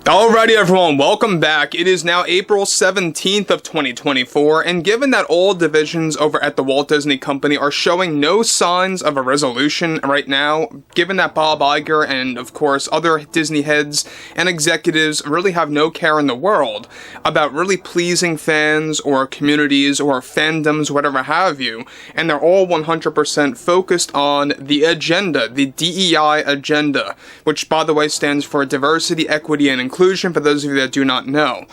Alrighty everyone, welcome back. It is now April 17th of 2024, and given that all divisions over at the Walt Disney Company are showing no signs of a resolution right now, given that Bob Iger and, of course, other Disney heads and executives really have no care in the world about really pleasing fans or communities or fandoms, whatever have you, and they're all 100% focused on the agenda, the DEI agenda, which, by the way, stands for Diversity, Equity, and Inclusion, for those of you that do not know.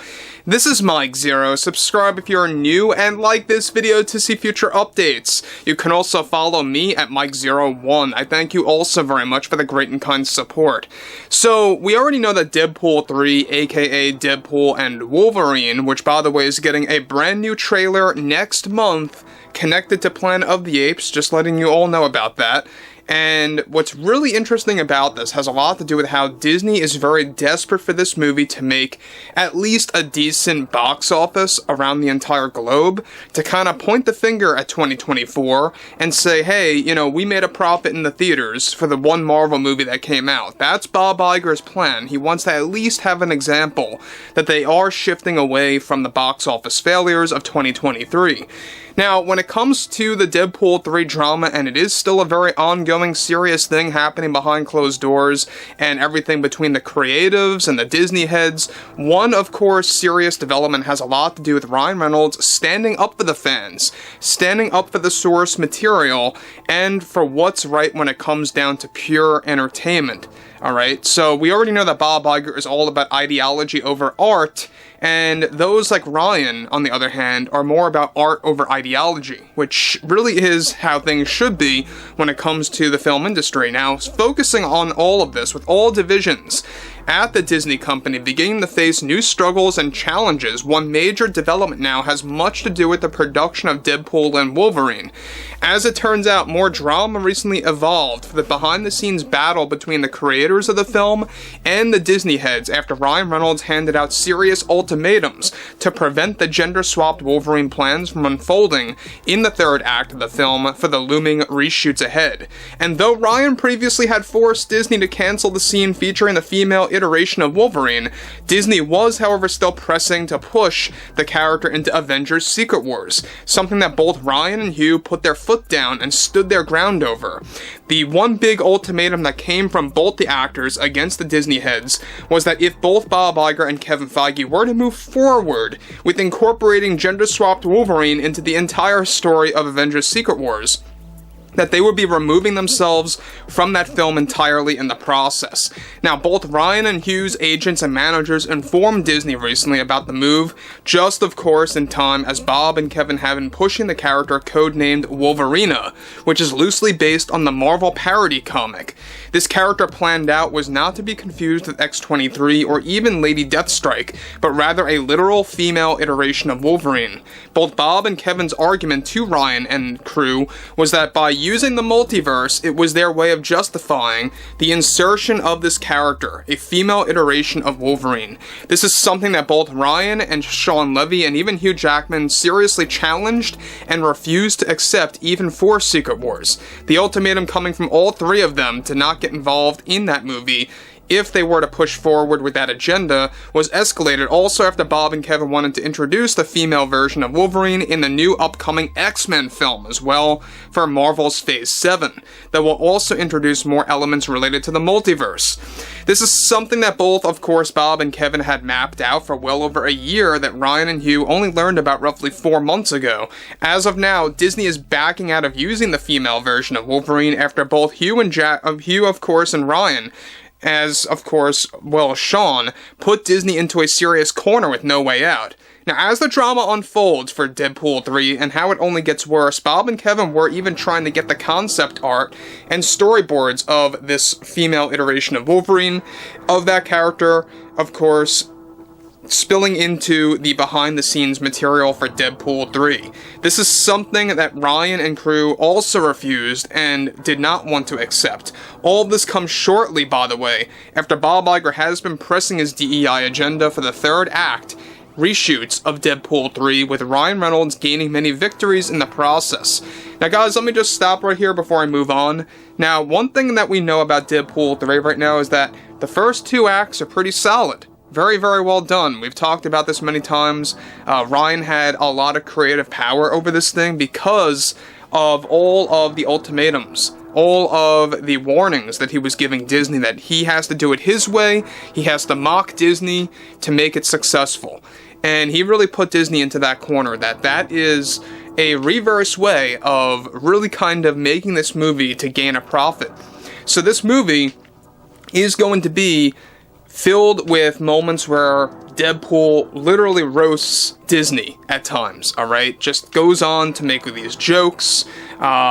This is Mike Zero. Subscribe if you're new and like this video to see future updates. You can also follow me at Mike01. I thank you also very much for the great and kind support. So, we already know that Deadpool 3, aka Deadpool and Wolverine, which by the way is getting a brand new trailer next month, connected to Planet of the Apes, just letting you all know about that. And what's really interesting about this has a lot to do with how Disney is very desperate for this movie to make at least a decent box office around the entire globe, to kind of point the finger at 2024 and say, hey, you know, we made a profit in the theaters for the one Marvel movie that came out. That's Bob Iger's plan. He wants to at least have an example that they are shifting away from the box office failures of 2023. Now, when it comes to the Deadpool 3 drama, and it is still a very ongoing, serious thing happening behind closed doors, and everything between the creatives and the Disney heads, one, of course, serious development has a lot to do with Ryan Reynolds standing up for the fans, standing up for the source material, and for what's right when it comes down to pure entertainment. Alright, so we already know that Bob Iger is all about ideology over art, and those like Ryan, on the other hand, are more about art over ideology, which really is how things should be when it comes to the film industry. Now, focusing on all of this, with all divisions at the Disney Company beginning to face new struggles and challenges, one major development now has much to do with the production of Deadpool and Wolverine. As it turns out, more drama recently evolved for the behind-the-scenes battle between the creators of the film and the Disney heads after Ryan Reynolds handed out serious ultimatums to prevent the gender-swapped Wolverine plans from unfolding in the third act of the film for the looming reshoots ahead. And though Ryan previously had forced Disney to cancel the scene featuring the female iteration of Wolverine, Disney was, however, still pressing to push the character into Avengers Secret Wars, something that both Ryan and HUGH put their foot down and stood their ground over. The one big ultimatum that came from both the actors against the Disney heads was that if both Bob Iger and Kevin Feige were to move forward with incorporating gender-swapped Wolverine into the entire story of Avengers Secret Wars, that they would be removing themselves from that film entirely in the process. Now, both Ryan and HUGH's agents and managers informed Disney recently about the move, just of course in time as Bob and Kevin have been pushing the character codenamed Wolverina, which is loosely based on the Marvel parody comic. This character planned out was not to be confused with X-23 or even Lady Deathstrike, but rather a literal female iteration of Wolverine. Both Bob and Kevin's argument to Ryan and crew was that by using the multiverse, it was their way of justifying the insertion of this character, a female iteration of Wolverine. This is something that both Ryan and Sean Levy and even Hugh Jackman seriously challenged and refused to accept even for Secret Wars. The ultimatum coming from all three of them to not get involved in that movie if they were to push forward with that agenda was escalated also after Bob and Kevin wanted to introduce the female version of Wolverine in the new upcoming X-Men film as well for Marvel's Phase 7 that will also introduce more elements related to the multiverse. This is something that both, of course, Bob and Kevin had mapped out for well over a year that Ryan and HUGH only learned about roughly 4 months ago. As of now, Disney is backing out of using the female version of Wolverine after both HUGH, of course, and Ryan, as, of course, well, Sean, put Disney into a serious corner with no way out. Now, as the drama unfolds for Deadpool 3 and how it only gets worse, Bob and Kevin were even trying to get the concept art and storyboards of this female iteration of Wolverine, of that character, of course, spilling into the behind-the-scenes material for Deadpool 3. This is something that Ryan and crew also refused and did not want to accept. All of this comes shortly, by the way, after Bob Iger has been pressing his DEI agenda for the third act, reshoots of Deadpool 3, with Ryan Reynolds gaining many victories in the process. Now guys, let me just stop right here before I move on. Now, one thing that we know about Deadpool 3 right now is that the first 2 acts are pretty solid. very, very well done. We've talked about this many times. Ryan had a lot of creative power over this thing because of all of the ultimatums, all of the warnings that he was giving Disney that he has to do it his way, he has to mock Disney to make it successful. And he really put Disney into that corner, that is a reverse way of really kind of making this movie to gain a profit. So this movie is going to be filled with moments where Deadpool literally roasts Disney at times, alright? Just goes on to make these jokes,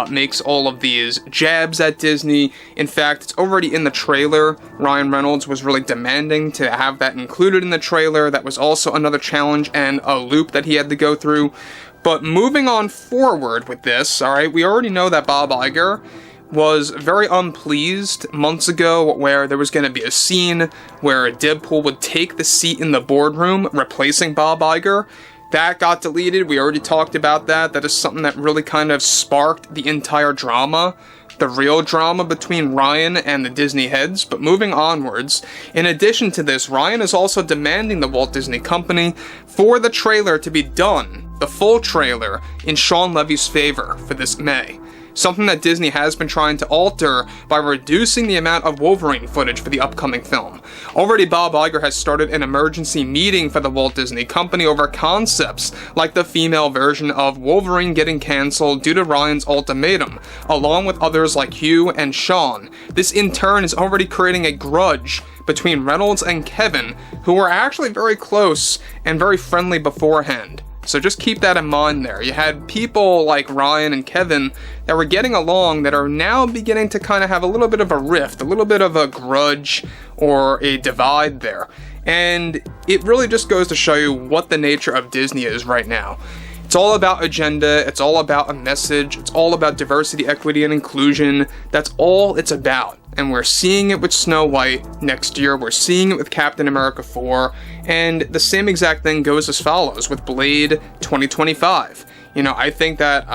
makes all of these jabs at Disney. In fact, it's already in the trailer. Ryan Reynolds was really demanding to have that included in the trailer. That was also another challenge and a loop that he had to go through. But moving on forward with this, alright, we already know that Bob Iger was very unpleased months ago where there was going to be a scene where Deadpool would take the seat in the boardroom, replacing Bob Iger. That got deleted. We already talked about that. That is something that really kind of sparked the entire drama, the real drama between Ryan and the Disney heads. But moving onwards, in addition to this, Ryan is also demanding the Walt Disney Company for the trailer to be done, the full trailer, in Shawn Levy's favor for this May. Something that Disney has been trying to alter by reducing the amount of Wolverine footage for the upcoming film. Already, Bob Iger has started an emergency meeting for the Walt Disney Company over concepts like the female version of Wolverine getting cancelled due to Ryan's ultimatum, along with others like Hugh and Shawn. This in turn is already creating a grudge between Reynolds and Kevin, who were actually very close and very friendly beforehand. So just keep that in mind there. You had people like Ryan and Kevin that were getting along that are now beginning to kind of have a little bit of a rift, a little bit of a grudge or a divide there. And it really just goes to show you what the nature of Disney is right now. It's all about agenda, it's all about a message, it's all about diversity, equity, and inclusion. That's all it's about. And we're seeing it with Snow White next year, we're seeing it with Captain America 4, and the same exact thing goes as follows with Blade 2025. You know, I think that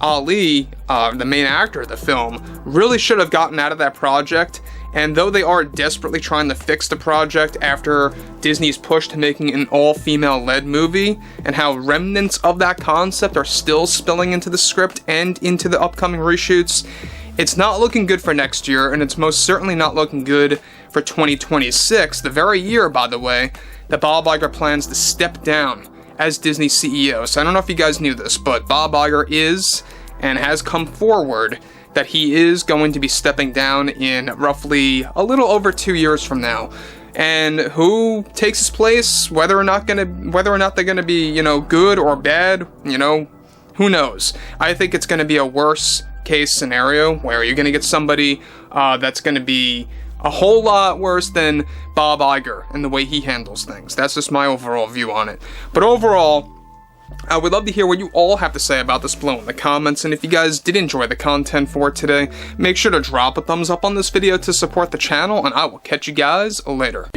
Ali, the main actor of the film, really should have gotten out of that project. And though they are desperately trying to fix the project after Disney's push to making an all-female led movie, and how remnants of that concept are still spilling into the script and into the upcoming reshoots, it's not looking good for next year, and it's most certainly not looking good for 2026, the very year, by the way, that Bob Iger plans to step down as Disney CEO. So I don't know if you guys knew this, but Bob Iger is, and has come forward, that he is going to be stepping down in roughly a little over 2 years from now. And who takes his place, whether or not they're gonna be, you know, good or bad, you know, who knows? I think it's gonna be a worse case scenario where you're gonna get somebody that's gonna be a whole lot worse than Bob Iger and the way he handles things. That's just my overall view on it. But overall, I would love to hear what you all have to say about this below in the comments, and if you guys did enjoy the content for today, make sure to drop a thumbs up on this video to support the channel, and I will catch you guys later.